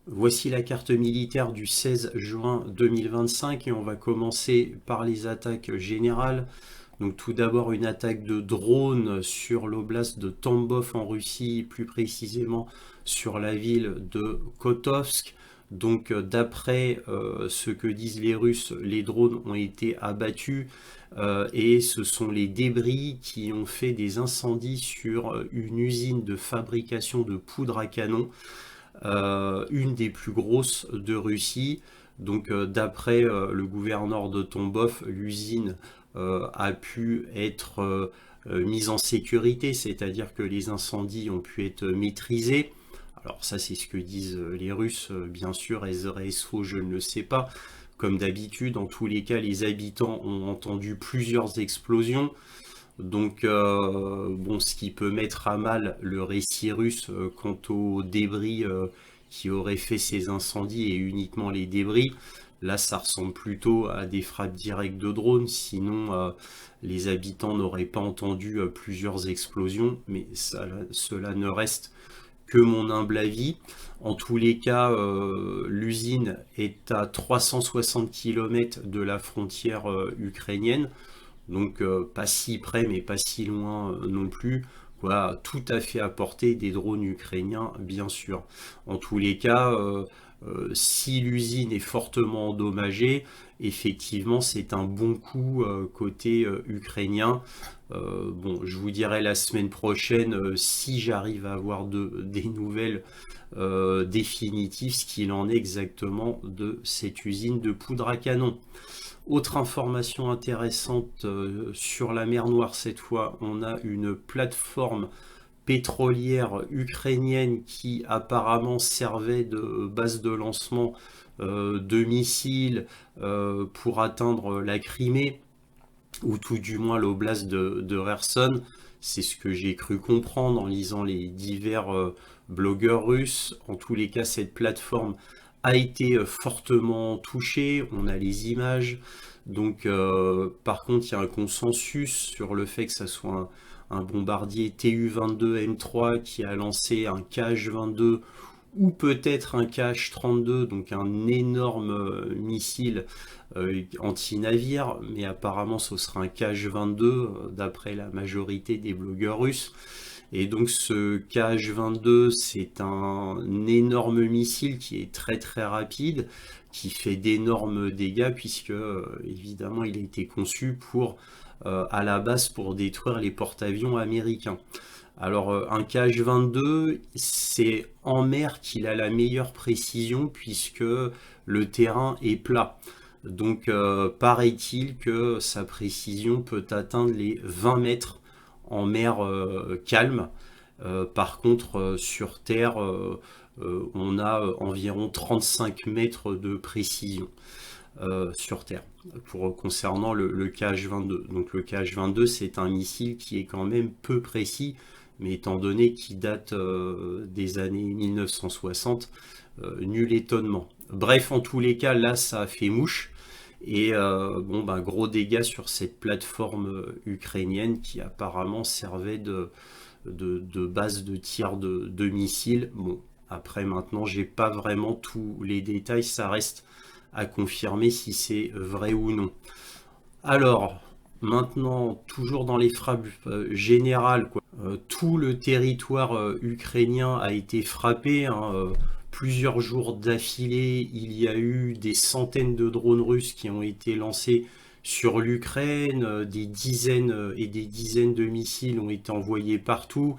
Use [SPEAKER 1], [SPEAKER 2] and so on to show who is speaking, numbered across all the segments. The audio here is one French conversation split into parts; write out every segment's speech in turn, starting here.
[SPEAKER 1] Voici la carte militaire du 16 juin 2025 et on va commencer par les attaques générales. Donc tout d'abord une attaque de drone sur l'oblast de Tambov en Russie, plus précisément sur la ville de Kotovsk. Donc d'après ce que disent les Russes, les drones ont été abattus et ce sont les débris qui ont fait des incendies sur une usine de fabrication de poudre à canon, une des plus grosses de Russie. Donc d'après le gouverneur de Tambov, l'usine a pu être mise en sécurité, c'est-à-dire que les incendies ont pu être maîtrisés. Alors ça c'est ce que disent les Russes, bien sûr, est-ce faux, je ne le sais pas. Comme d'habitude, en tous les cas, les habitants ont entendu plusieurs explosions. Donc, bon, ce qui peut mettre à mal le récit russe quant aux débris qui auraient fait ces incendies et uniquement les débris. Là, ça ressemble plutôt à des frappes directes de drones, sinon les habitants n'auraient pas entendu plusieurs explosions, mais cela ne reste que mon humble avis. En tous les cas, l'usine est à 360 km de la frontière ukrainienne. Donc pas si près mais pas si loin non plus. Voilà, tout à fait à portée des drones ukrainiens, bien sûr. En tous les cas, si l'usine est fortement endommagée, effectivement, c'est un bon coup côté ukrainien. Bon, je vous dirai la semaine prochaine si j'arrive à avoir des nouvelles définitives, ce qu'il en est exactement de cette usine de poudre à canon. Autre information intéressante sur la mer Noire, cette fois, on a une plateforme pétrolière ukrainienne qui apparemment servait de base de lancement de missiles pour atteindre la Crimée, ou tout du moins l'oblast de Kherson. C'est ce que j'ai cru comprendre en lisant les divers blogueurs russes. En tous les cas, cette plateforme a été fortement touchée. On a les images. Donc, par contre, il y a un consensus sur le fait que ça soit un bombardier TU-22 M3 qui a lancé un KH-22 ou peut-être un KH-32, donc un énorme missile anti-navire, mais apparemment ce sera un KH-22 d'après la majorité des blogueurs russes. Et donc ce KH-22, c'est un énorme missile qui est très très rapide, qui fait d'énormes dégâts puisque évidemment il a été conçu pour à la base pour détruire les porte-avions américains. Alors un KH-22, c'est en mer qu'il a la meilleure précision puisque le terrain est plat. Donc paraît-il que sa précision peut atteindre les 20 mètres en mer calme. Par contre, sur Terre, on a environ 35 mètres de précision sur Terre concernant le KH-22. Donc le KH-22, c'est un missile qui est quand même peu précis, mais étant donné qu'il date des années 1960, nul étonnement. Bref, en tous les cas, là, ça a fait mouche. Et bon, bah, gros dégâts sur cette plateforme ukrainienne qui apparemment servait de base de tir de missiles. Bon, après maintenant, j'ai pas vraiment tous les détails, ça reste à confirmer si c'est vrai ou non. Alors, maintenant, toujours dans les frappes générales, quoi. Tout le territoire ukrainien a été frappé, hein, plusieurs jours d'affilée. Il y a eu des centaines de drones russes qui ont été lancés sur l'Ukraine, des dizaines et des dizaines de missiles ont été envoyés partout.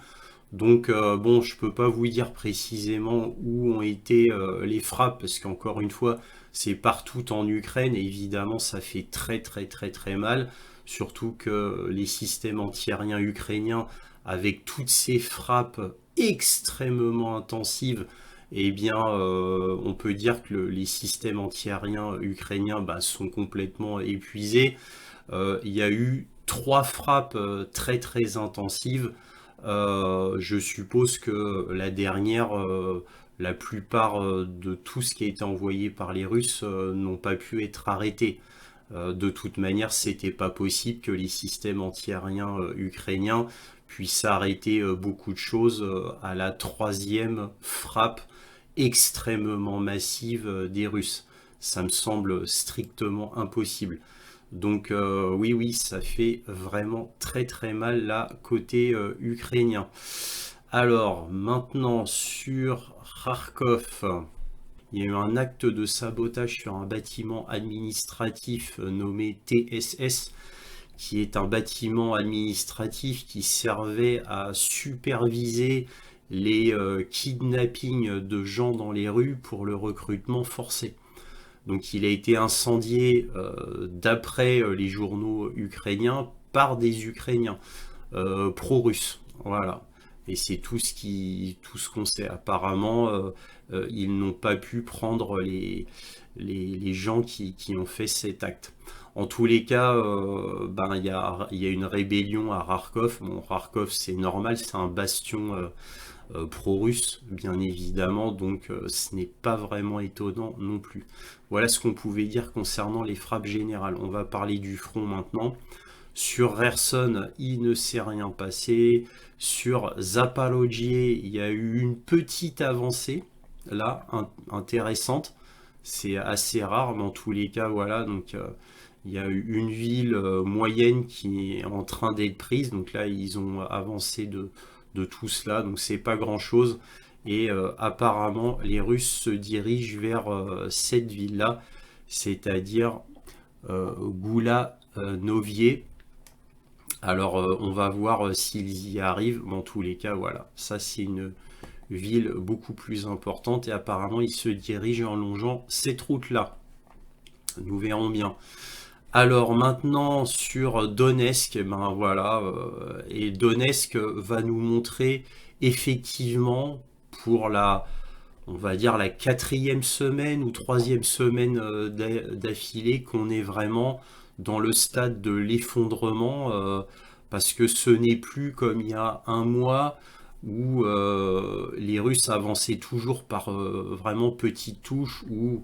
[SPEAKER 1] Donc bon, je peux pas vous dire précisément où ont été les frappes parce qu'encore une fois, c'est partout en Ukraine et évidemment ça fait très très très très mal, surtout que les systèmes antiaériens ukrainiens avec toutes ces frappes extrêmement intensives, eh bien on peut dire que les systèmes antiaériens ukrainiens bah, sont complètement épuisés. Il y a eu trois frappes très très intensives. Je suppose que la dernière, la plupart de tout ce qui a été envoyé par les Russes n'ont pas pu être arrêtés. De toute manière, c'était pas possible que les systèmes antiaériens ukrainiens puissent arrêter beaucoup de choses à la troisième frappe extrêmement massive des Russes. Ça me semble strictement impossible. Donc oui, oui, ça fait vraiment très très mal là côté ukrainien. Alors maintenant sur Kharkov, il y a eu un acte de sabotage sur un bâtiment administratif nommé TSS, qui est un bâtiment administratif qui servait à superviser les kidnappings de gens dans les rues pour le recrutement forcé. Donc il a été incendié d'après les journaux ukrainiens par des Ukrainiens pro-russes. Voilà. Et c'est tout ce qu'on sait. Apparemment, ils n'ont pas pu prendre les gens qui ont fait cet acte. En tous les cas, ben, il y a une rébellion à Kharkov. Bon, Kharkov, c'est normal, c'est un bastion pro-russe, bien évidemment, donc ce n'est pas vraiment étonnant non plus. Voilà ce qu'on pouvait dire concernant les frappes générales. On va parler du front maintenant. Sur Kherson, il ne s'est rien passé. Sur Zaporojie, il y a eu une petite avancée, là, intéressante. C'est assez rare, mais en tous les cas, voilà, donc il y a eu une ville moyenne qui est en train d'être prise. Donc là, ils ont avancé de tout cela, donc c'est pas grand chose. Et apparemment, les Russes se dirigent vers cette ville-là, c'est-à-dire Goula-Novier. Alors, on va voir s'ils y arrivent, mais en tous les cas, voilà, ça c'est une ville beaucoup plus importante et apparemment, ils se dirigent en longeant cette route-là. Nous verrons bien. Alors maintenant sur Donetsk, ben voilà, et Donetsk va nous montrer effectivement pour la, on va dire la quatrième semaine ou troisième semaine d'affilée qu'on est vraiment dans le stade de l'effondrement, parce que ce n'est plus comme il y a un mois où les Russes avançaient toujours par vraiment petites touches ou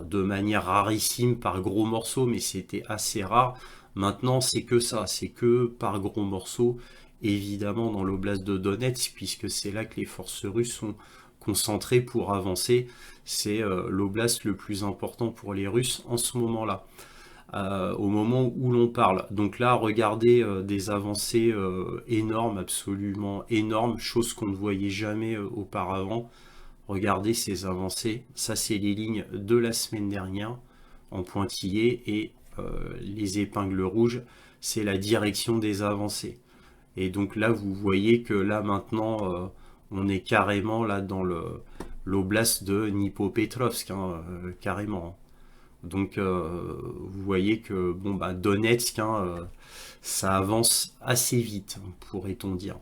[SPEAKER 1] de manière rarissime par gros morceaux, mais c'était assez rare. Maintenant, c'est que ça, c'est que par gros morceaux, évidemment dans l'oblast de Donetsk, puisque c'est là que les forces russes sont concentrées pour avancer. C'est l'oblast le plus important pour les Russes en ce moment-là, au moment où l'on parle. Donc là, regardez des avancées énormes, absolument énormes, chose qu'on ne voyait jamais auparavant. Regardez ces avancées, ça c'est les lignes de la semaine dernière en pointillé et les épingles rouges, c'est la direction des avancées. Et donc là, vous voyez que là maintenant, on est carrément là dans l'oblast de Dnipropetrovsk, hein, carrément. Donc vous voyez que bon, bah, Donetsk, hein, ça avance assez vite, pourrait-on dire.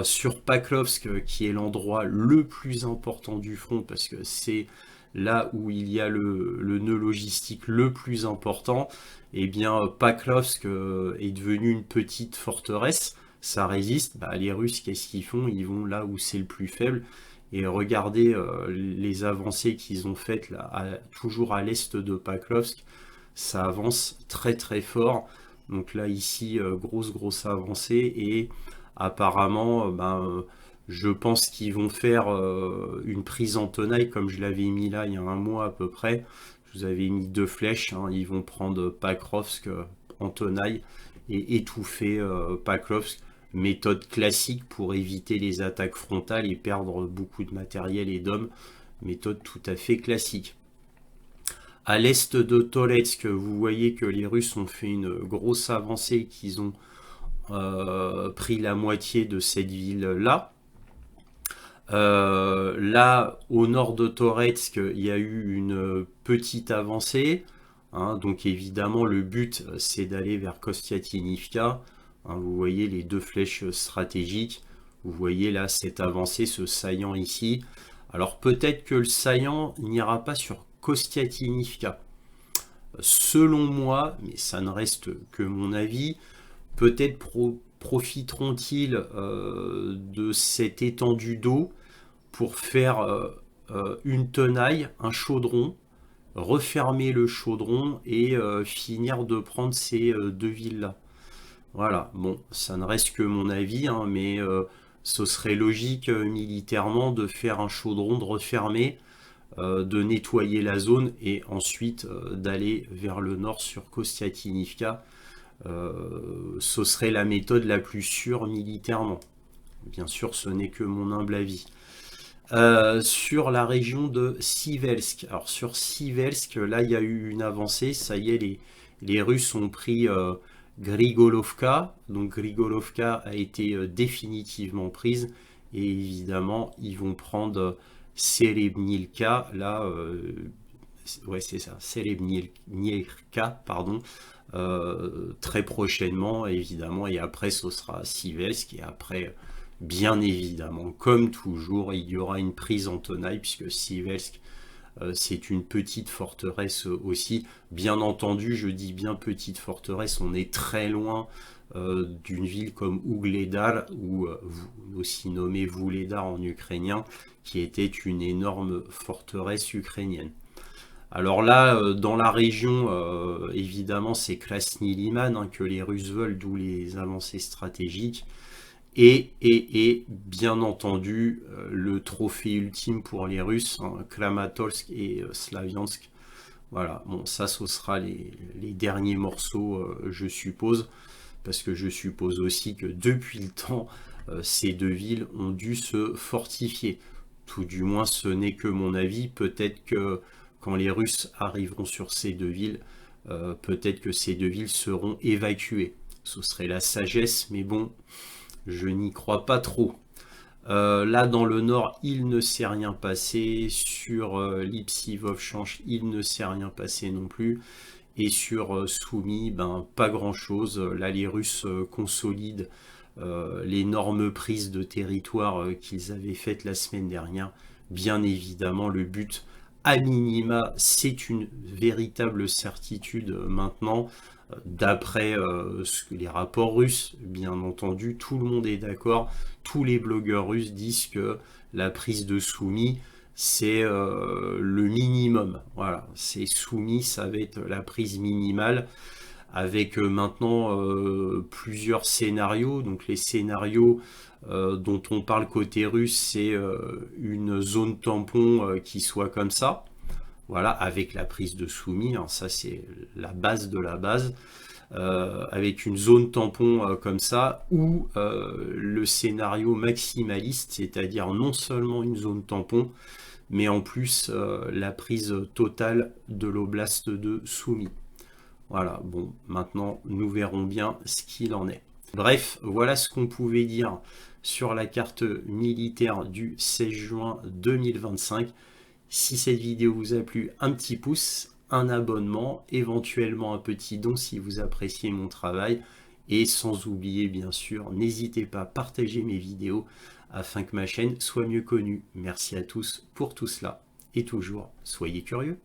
[SPEAKER 1] Sur Paklovsk, qui est l'endroit le plus important du front, parce que c'est là où il y a le nœud logistique le plus important, et bien Paklovsk est devenu une petite forteresse, ça résiste. Bah, les Russes, qu'est-ce qu'ils font? Ils vont là où c'est le plus faible, et regardez les avancées qu'ils ont faites là, toujours à l'est de Paklovsk, ça avance très très fort. Donc là ici, grosse avancée, et apparemment, ben, je pense qu'ils vont faire une prise en tenaille comme je l'avais mis là il y a un mois à peu près. Je vous avais mis deux flèches, hein. Ils vont prendre Pakrovsk en tenaille et étouffer Pakrovsk. Méthode classique pour éviter les attaques frontales et perdre beaucoup de matériel et d'hommes. Méthode tout à fait classique. À l'est de Toretsk, vous voyez que les Russes ont fait une grosse avancée, qu'ils ont pris la moitié de cette ville-là. Là, au nord de Toretsk, il y a eu une petite avancée. Hein, donc évidemment, le but, c'est d'aller vers Kostiatynivka. Hein, vous voyez les deux flèches stratégiques. Vous voyez là cette avancée, ce saillant ici. Alors peut-être que le saillant n'ira pas sur Kostiatynivka. Selon moi, mais ça ne reste que mon avis, peut-être profiteront-ils de cette étendue d'eau pour faire une tenaille, un chaudron, refermer le chaudron et finir de prendre ces deux villes-là. Voilà, bon, ça ne reste que mon avis, hein, mais Ce serait logique militairement de faire un chaudron, de refermer, de nettoyer la zone et ensuite d'aller vers le nord sur Kostiatinivka. Ce serait la méthode la plus sûre militairement. Bien sûr, ce n'est que mon humble avis. Sur la région de Sivelsk. Alors sur Sivelsk, là il y a eu une avancée, ça y est, les Russes ont pris Grigolovka, donc Grigolovka a été définitivement prise, et évidemment ils vont prendre Serebnivka, là, ouais c'est ça, Serebnivka, pardon, très prochainement évidemment, et après ce sera Sivelsk, et après bien évidemment, comme toujours, il y aura une prise en tenaille, puisque Sivelsk, c'est une petite forteresse aussi. Bien entendu, je dis bien petite forteresse, on est très loin d'une ville comme Ougledar, ou aussi nommée Vuhledar en ukrainien, qui était une énorme forteresse ukrainienne. Alors là, dans la région, évidemment, c'est Krasny Liman hein, que les Russes veulent, d'où les avancées stratégiques. Et bien entendu, le trophée ultime pour les Russes, hein, Kramatorsk et Slaviansk. Voilà, bon, ça, ce sera les derniers morceaux, je suppose, parce que je suppose aussi que depuis le temps, ces deux villes ont dû se fortifier. Tout du moins, ce n'est que mon avis. Peut-être que quand les Russes arriveront sur ces deux villes, peut-être que ces deux villes seront évacuées. Ce serait la sagesse, mais bon, je n'y crois pas trop. Là, dans le nord, il ne s'est rien passé. Sur Lipsivovchansk, il ne s'est rien passé non plus. Et sur Soumy, ben, pas grand-chose. Là, les Russes consolident l'énorme prise de territoire qu'ils avaient faite la semaine dernière. Bien évidemment, le but, à minima, c'est une véritable certitude maintenant. D'après les rapports russes, bien entendu, tout le monde est d'accord. Tous les blogueurs russes disent que la prise de Soumy, c'est le minimum. Voilà, c'est Soumy, ça va être la prise minimale, avec maintenant plusieurs scénarios. Donc les scénarios dont on parle côté russe, c'est une zone tampon qui soit comme ça. Voilà, avec la prise de Soumy, hein, ça c'est la base de la base, avec une zone tampon comme ça, ou le scénario maximaliste, c'est-à-dire non seulement une zone tampon, mais en plus la prise totale de l'oblast de Soumy. Voilà, bon, maintenant nous verrons bien ce qu'il en est. Bref, voilà ce qu'on pouvait dire sur la carte militaire du 16 juin 2025. Si cette vidéo vous a plu, un petit pouce, un abonnement, éventuellement un petit don si vous appréciez mon travail. Et sans oublier, bien sûr, n'hésitez pas à partager mes vidéos afin que ma chaîne soit mieux connue. Merci à tous pour tout cela. Et toujours, soyez curieux.